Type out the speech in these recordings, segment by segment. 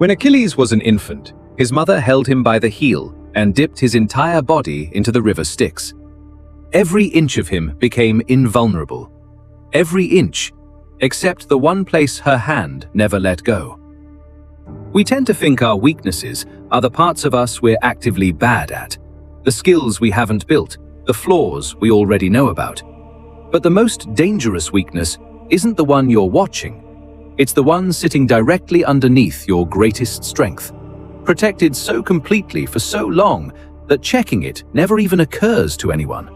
When Achilles was an infant, his mother held him by the heel and dipped his entire body into the River Styx. Every inch of him became invulnerable. Every inch, except the one place her hand never let go. We tend to think our weaknesses are the parts of us we're actively bad at, the skills we haven't built, the flaws we already know about. But the most dangerous weakness isn't the one you're watching. It's the one sitting directly underneath your greatest strength, protected so completely for so long that checking it never even occurs to anyone.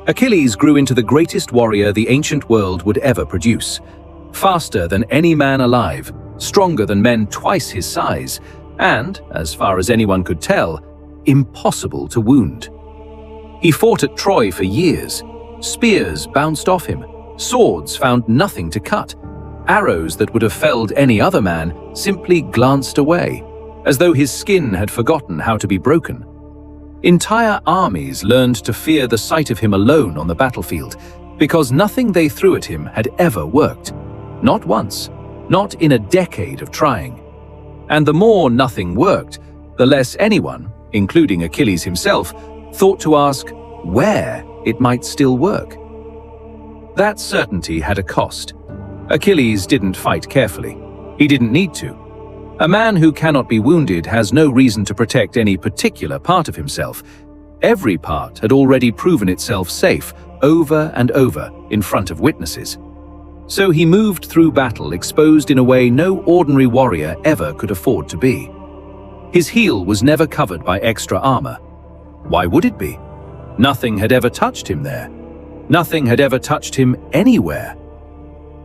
Achilles grew into the greatest warrior the ancient world would ever produce. Faster than any man alive, stronger than men twice his size, and, as far as anyone could tell, impossible to wound. He fought at Troy for years. Spears bounced off him. Swords found nothing to cut. Arrows that would have felled any other man simply glanced away, as though his skin had forgotten how to be broken. Entire armies learned to fear the sight of him alone on the battlefield, because nothing they threw at him had ever worked. Not once, not in a decade of trying. And the more nothing worked, the less anyone, including Achilles himself, thought to ask where it might still work. That certainty had a cost. Achilles didn't fight carefully. He didn't need to. A man who cannot be wounded has no reason to protect any particular part of himself. Every part had already proven itself safe over and over in front of witnesses. So he moved through battle exposed in a way no ordinary warrior ever could afford to be. His heel was never covered by extra armor. Why would it be? Nothing had ever touched him there. Nothing had ever touched him anywhere.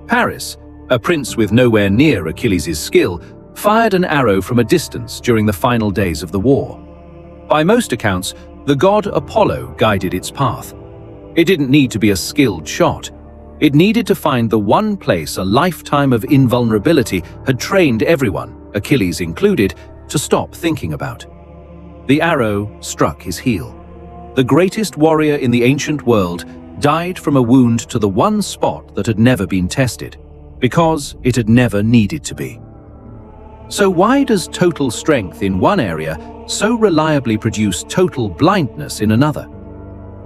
Paris, a prince with nowhere near Achilles' skill, fired an arrow from a distance during the final days of the war. By most accounts, the god Apollo guided its path. It didn't need to be a skilled shot. It needed to find the one place a lifetime of invulnerability had trained everyone, Achilles included, to stop thinking about. The arrow struck his heel. The greatest warrior in the ancient world died from a wound to the one spot that had never been tested, because it had never needed to be. So why does total strength in one area so reliably produce total blindness in another?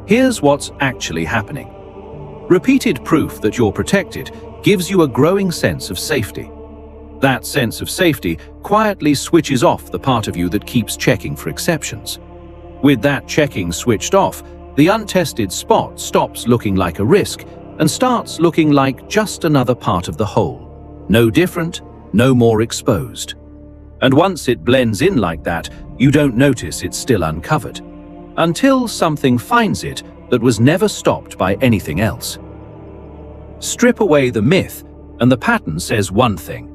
Here's what's actually happening. Repeated proof that you're protected gives you a growing sense of safety. That sense of safety quietly switches off the part of you that keeps checking for exceptions. With that checking switched off, the untested spot stops looking like a risk and starts looking like just another part of the whole. No different, no more exposed. And once it blends in like that, you don't notice it's still uncovered, until something finds it that was never stopped by anything else. Strip away the myth, and the pattern says one thing.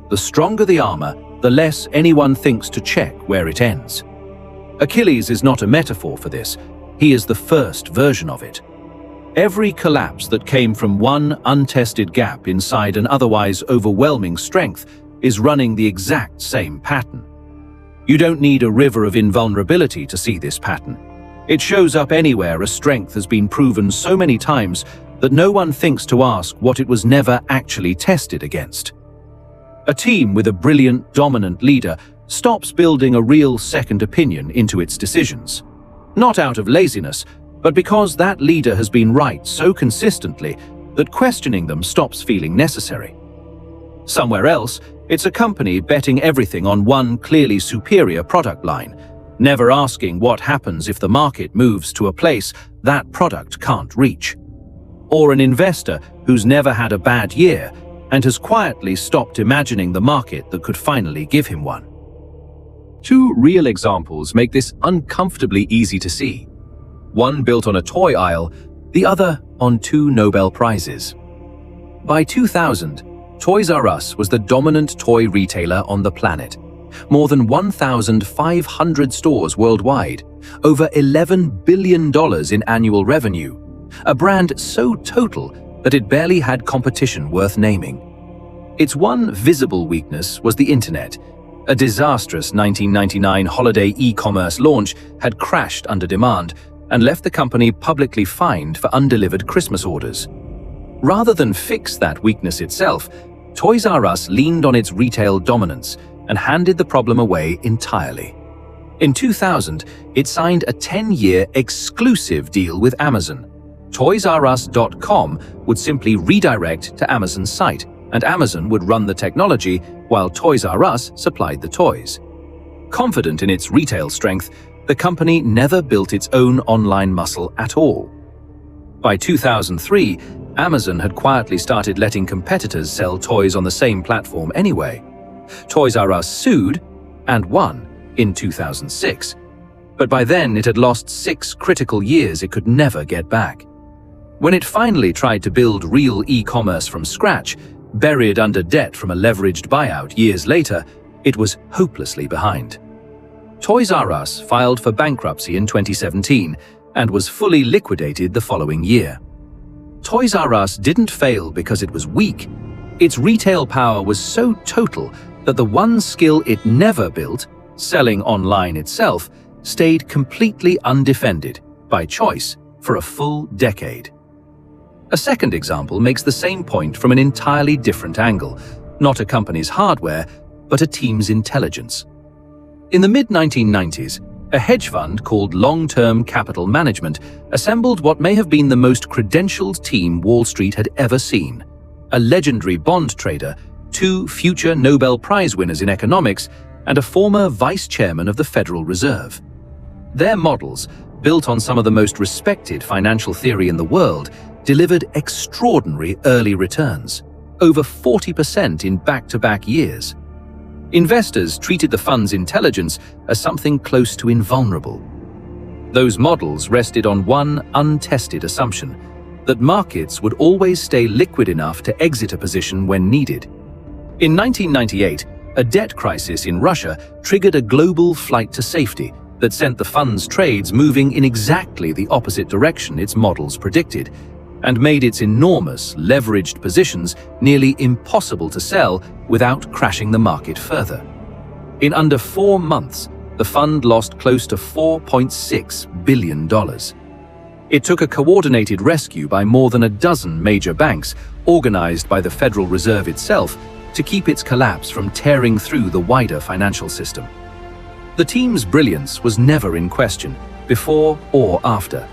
The stronger the armor, the less anyone thinks to check where it ends. Achilles is not a metaphor for this. He is the first version of it. Every collapse that came from one untested gap inside an otherwise overwhelming strength is running the exact same pattern. You don't need a river of invulnerability to see this pattern. It shows up anywhere a strength has been proven so many times that no one thinks to ask what it was never actually tested against. A team with a brilliant, dominant leader stops building a real second opinion into its decisions. Not out of laziness, but because that leader has been right so consistently that questioning them stops feeling necessary. Somewhere else, it's a company betting everything on one clearly superior product line, never asking what happens if the market moves to a place that product can't reach. Or an investor who's never had a bad year and has quietly stopped imagining the market that could finally give him one. Two real examples make this uncomfortably easy to see. One built on a toy aisle, the other on 2 Nobel Prizes. By 2000, Toys R Us was the dominant toy retailer on the planet. More than 1,500 stores worldwide, over $11 billion in annual revenue. A brand so total that it barely had competition worth naming. Its one visible weakness was the internet. A disastrous 1999 holiday e-commerce launch had crashed under demand and left the company publicly fined for undelivered Christmas orders. Rather than fix that weakness itself, Toys R Us leaned on its retail dominance, and handed the problem away entirely. In 2000, it signed a 10-year exclusive deal with Amazon. ToysRUs.com would simply redirect to Amazon's site, and Amazon would run the technology while Toys R Us supplied the toys. Confident in its retail strength, the company never built its own online muscle at all. By 2003, Amazon had quietly started letting competitors sell toys on the same platform anyway. Toys R Us sued, and won, in 2006. But by then it had lost 6 critical years it could never get back. When it finally tried to build real e-commerce from scratch, buried under debt from a leveraged buyout years later, it was hopelessly behind. Toys R Us filed for bankruptcy in 2017 and was fully liquidated the following year. Toys R Us didn't fail because it was weak. Its retail power was so total that the one skill it never built, selling online itself, stayed completely undefended, by choice, for a full decade. A second example makes the same point from an entirely different angle, not a company's hardware, but a team's intelligence. In the mid-1990s, a hedge fund called Long-Term Capital Management assembled what may have been the most credentialed team Wall Street had ever seen: a legendary bond trader, 2 future Nobel Prize winners in economics, and a former vice chairman of the Federal Reserve. Their models, built on some of the most respected financial theory in the world, delivered extraordinary early returns, over 40% in back-to-back years. Investors treated the fund's intelligence as something close to invulnerable. Those models rested on one untested assumption: that markets would always stay liquid enough to exit a position when needed. In 1998, a debt crisis in Russia triggered a global flight to safety that sent the fund's trades moving in exactly the opposite direction its models predicted, and made its enormous, leveraged positions nearly impossible to sell without crashing the market further. In under 4 months, the fund lost close to $4.6 billion. It took a coordinated rescue by more than a dozen major banks, organized by the Federal Reserve itself, to keep its collapse from tearing through the wider financial system. The team's brilliance was never in question, before or after.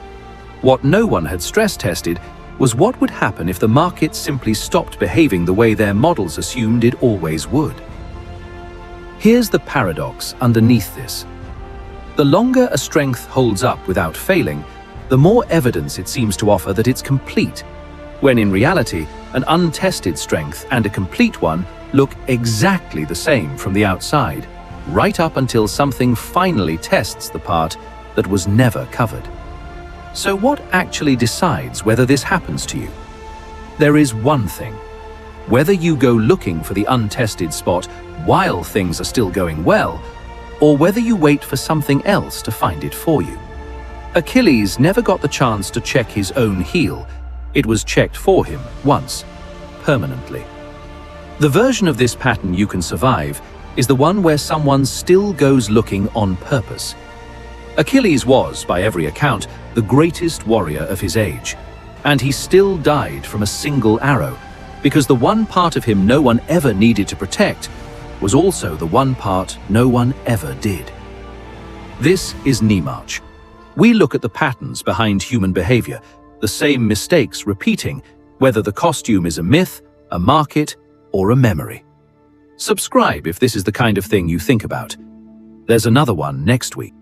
What no one had stress-tested was what would happen if the market simply stopped behaving the way their models assumed it always would. Here's the paradox underneath this. The longer a strength holds up without failing, the more evidence it seems to offer that it's complete, when in reality, an untested strength and a complete one look exactly the same from the outside, right up until something finally tests the part that was never covered. So what actually decides whether this happens to you? There is one thing: whether you go looking for the untested spot while things are still going well, or whether you wait for something else to find it for you. Achilles never got the chance to check his own heel. It was checked for him once, permanently. The version of this pattern you can survive is the one where someone still goes looking on purpose. Achilles was, by every account, the greatest warrior of his age, and he still died from a single arrow, because the one part of him no one ever needed to protect was also the one part no one ever did. This is Nemarch. We look at the patterns behind human behavior, the same mistakes repeating, whether the costume is a myth, a market, or a memory. Subscribe if this is the kind of thing you think about. There's another one next week.